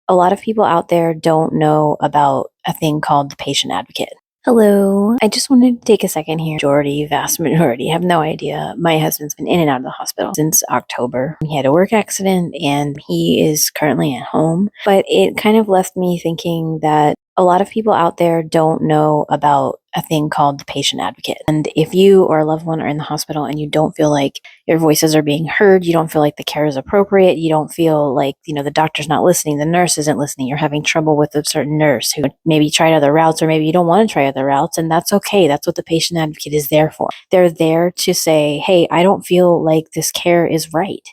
A lot of people out there don't know about a thing called the patient advocate. Hello. I just wanted to take a second here. Vast majority, have no idea. My husband's been in and out of the hospital since October. He had a work accident and he is currently at home. But it kind of left me thinking that a lot of people out there don't know about a thing called the patient advocate. And if you or a loved one are in the hospital and you don't feel like your voices are being heard, you don't feel like the care is appropriate, you don't feel like, the doctor's not listening, the nurse isn't listening, you're having trouble with a certain nurse who maybe tried other routes, or maybe you don't want to try other routes, and that's okay. That's what the patient advocate is there for. They're there to say, hey, I don't feel like this care is right.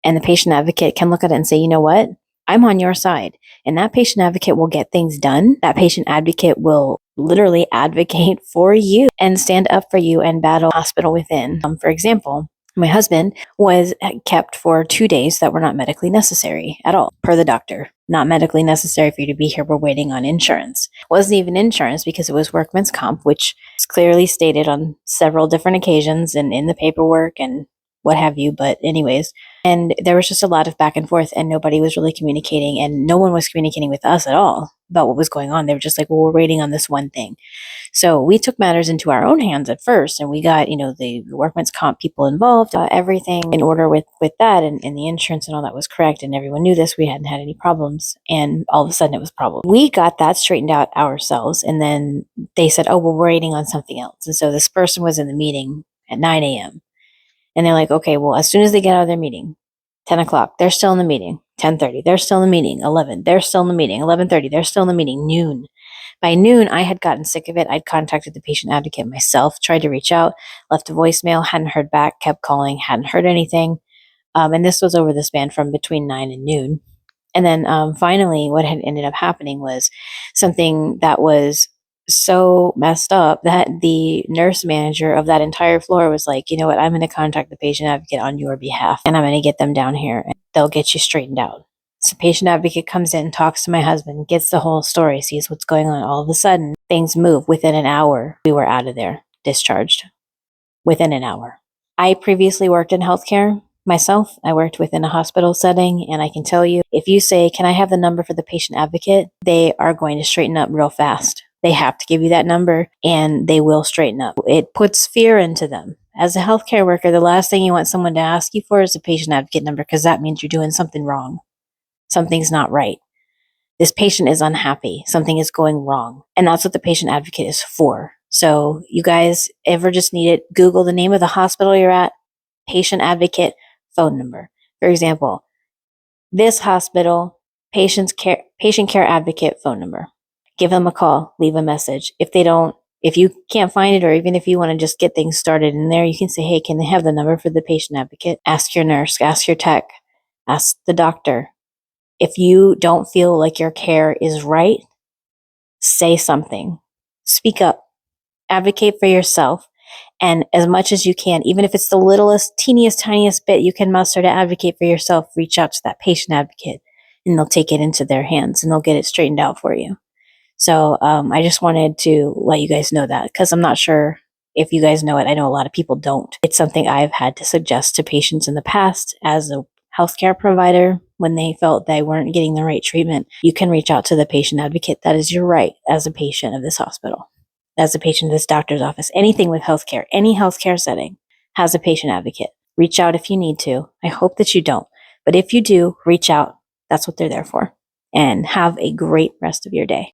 And the patient advocate can look at it and say, you know what? I'm on your side. And that patient advocate will get things done. That patient advocate will literally advocate for you and stand up for you and battle hospital within. For example, my husband was kept for 2 days that were not medically necessary at all, per the doctor. Not medically necessary for you to be here. We're waiting on insurance. Wasn't even insurance because it was workman's comp, which is clearly stated on several different occasions and in the paperwork and what have you. But anyways, and there was just a lot of back and forth and nobody was really communicating, and no one was communicating with us at all about what was going on. They were just like, well, we're waiting on this one thing. So we took matters into our own hands at first, and we got, the workman's comp people involved, everything in order with that, and the insurance and all that was correct, and everyone knew this. We hadn't had any problems, and all of a sudden it was a problem. We got that straightened out ourselves, and then they said, oh, well, we're waiting on something else. And so this person was in the meeting at 9 a.m. And they're like, okay, well, as soon as they get out of their meeting, 10 o'clock, they're still in the meeting. 10:30, they're still in the meeting. 11, they're still in the meeting. 11:30, they're still in the meeting. Noon. By noon, I had gotten sick of it. I'd contacted the patient advocate myself, tried to reach out, left a voicemail, hadn't heard back, kept calling, hadn't heard anything. And this was over the span from between 9 and noon. And then finally, what had ended up happening was something that was so messed up that the nurse manager of that entire floor was like, you know what, I'm going to contact the patient advocate on your behalf, and I'm going to get them down here and they'll get you straightened out. So patient advocate comes in, talks to my husband, gets the whole story, sees what's going on. All of a sudden, things move. Within an hour, we were out of there, discharged. Within an hour. I previously worked in healthcare myself. I worked within a hospital setting, and I can tell you, if you say, can I have the number for the patient advocate? They are going to straighten up real fast. They have to give you that number, and they will straighten up. It puts fear into them. As a healthcare worker, the last thing you want someone to ask you for is a patient advocate number, because that means you're doing something wrong. Something's not right. This patient is unhappy. Something is going wrong. And that's what the patient advocate is for. So you guys ever just need it, Google the name of the hospital you're at, patient advocate, phone number. For example, this hospital, patient care advocate phone number. Give them a call, leave a message. If you can't find it, or even if you want to just get things started in there, you can say, hey, can they have the number for the patient advocate? Ask your nurse, ask your tech, ask the doctor. If you don't feel like your care is right, say something. Speak up. Advocate for yourself. And as much as you can, even if it's the littlest, teeniest, tiniest bit you can muster to advocate for yourself, reach out to that patient advocate, and they'll take it into their hands and they'll get it straightened out for you. So I just wanted to let you guys know that, because I'm not sure if you guys know it. I know a lot of people don't. It's something I've had to suggest to patients in the past as a healthcare provider when they felt they weren't getting the right treatment. You can reach out to the patient advocate. That is your right as a patient of this hospital, as a patient of this doctor's office. Anything with healthcare, any healthcare setting has a patient advocate. Reach out if you need to. I hope that you don't. But if you do, reach out. That's what they're there for. And have a great rest of your day.